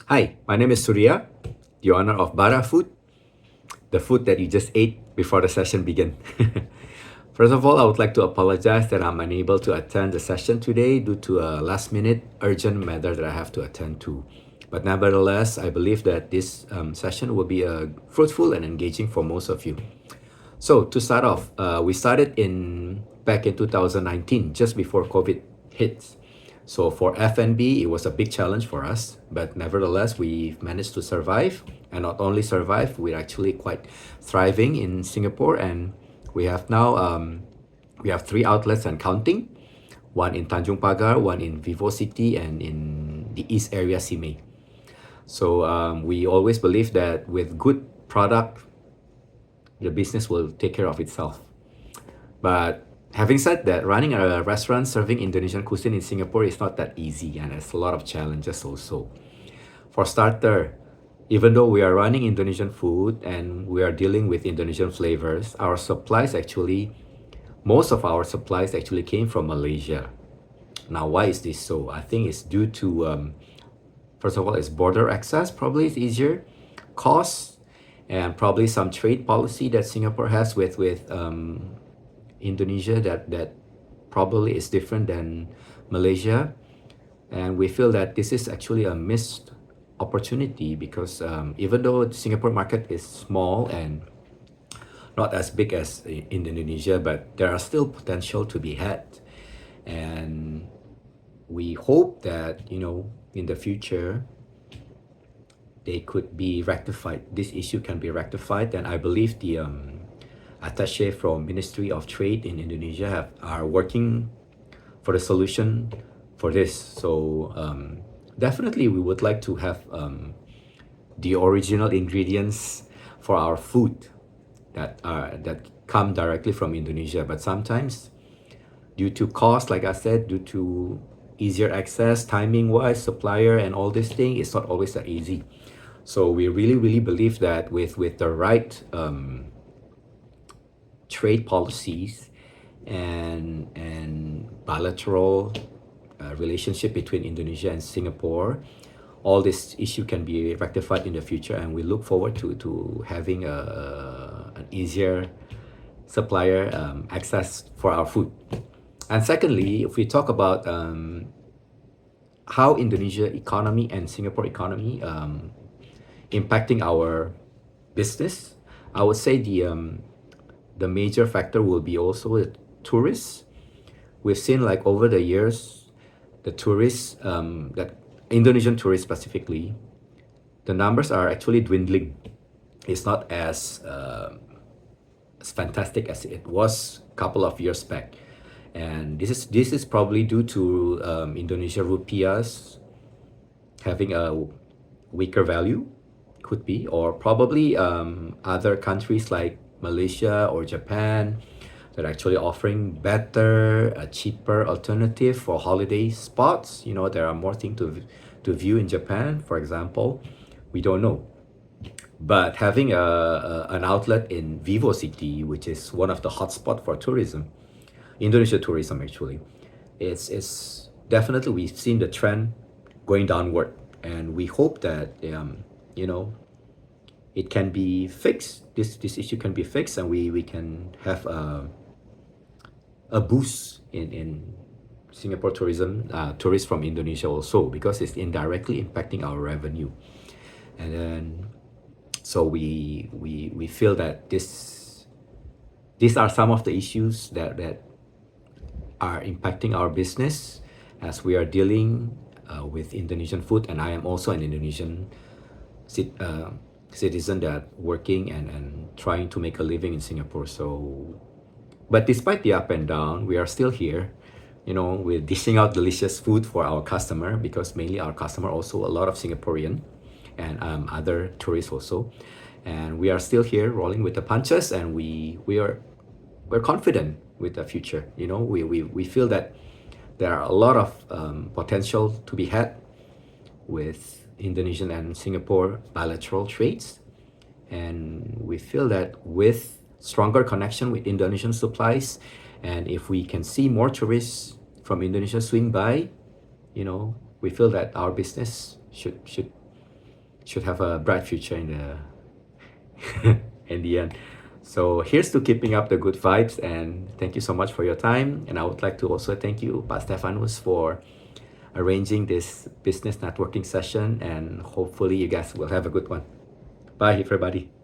Hi, my name is Surya, the owner of Bara food, the food that you just ate before the session began. First of all, I would like to apologize that I'm unable to attend the session today due to a last minute urgent matter that I have to attend to. But nevertheless, I believe that this session will be fruitful and engaging for most of you. So to start off, we started in back in 2019, just before COVID hit. So for F&B, it was a big challenge for us, but nevertheless, we managed to survive. And not only survive, we're actually quite thriving in Singapore. And we have now we have three outlets and counting. One in Tanjung Pagar, one in Vivo City, and in the East area, Simei. So we always believe that with good product, the business will take care of itself. But having said that, running a restaurant serving Indonesian cuisine in Singapore is not that easy, and there's a lot of challenges also. For starter, even though we are running Indonesian food and we are dealing with Indonesian flavors, our supplies actually, most of our supplies actually came from Malaysia. Now, why is this so? I think it's due to, first of all, it's border access, probably is easier, cost, and probably some trade policy that Singapore has with Indonesia that probably is different than Malaysia. And we feel that this is actually a missed opportunity because even though the Singapore market is small and not as big as in Indonesia, but there are still potential to be had. And we hope that, in the future, they could be rectified. This issue can be rectified. And I believe the attaché from Ministry of Trade in Indonesia are working for the solution for this. So definitely we would like to have the original ingredients for our food that come directly from Indonesia. But sometimes due to cost, like I said, due to easier access, timing wise, supplier and all this thing, it's not always that easy. So we really believe that with the right trade policies and bilateral relationship between Indonesia and Singapore, all this issue can be rectified in the future, and we look forward to having an easier supplier access for our food. And secondly, if we talk about how Indonesia economy and Singapore economy impacting our business, I would say the major factor will be also the tourists. We've seen like over the years, the tourists that Indonesian tourists specifically, the numbers are actually dwindling. It's not as fantastic as it was a couple of years back, and this is probably due to Indonesia rupiahs having a weaker value, could be, or probably other countries like Malaysia or Japan that are actually offering better, cheaper alternative for holiday spots. There are more things to view in Japan, for example. We don't know. But having an outlet in Vivo City, which is one of the hotspot for tourism, Indonesia tourism actually, it's definitely we've seen the trend going downward, and we hope that you know it can be fixed. This issue can be fixed, and we can have a boost in Singapore tourism, tourists from Indonesia also, because it's indirectly impacting our revenue. And then, so we feel that these are some of the issues that are impacting our business as we are dealing with Indonesian food, and I am also an Indonesian citizen that working and trying to make a living in Singapore. So, but despite the up and down, we are still here. We're dishing out delicious food for our customer, because mainly our customer also a lot of Singaporean and other tourists also. And we are still here rolling with the punches, and we're confident with the future. We feel that there are a lot of potential to be had with Indonesian and Singapore bilateral trades. And we feel that with stronger connection with Indonesian supplies, and if we can see more tourists from Indonesia swing by, we feel that our business should should have a bright future in the in the end. So here's to keeping up the good vibes, and thank you so much for your time. And I would like to also thank you, Pak Stefanus, for arranging this business networking session, and hopefully you guys will have a good one. Bye, everybody.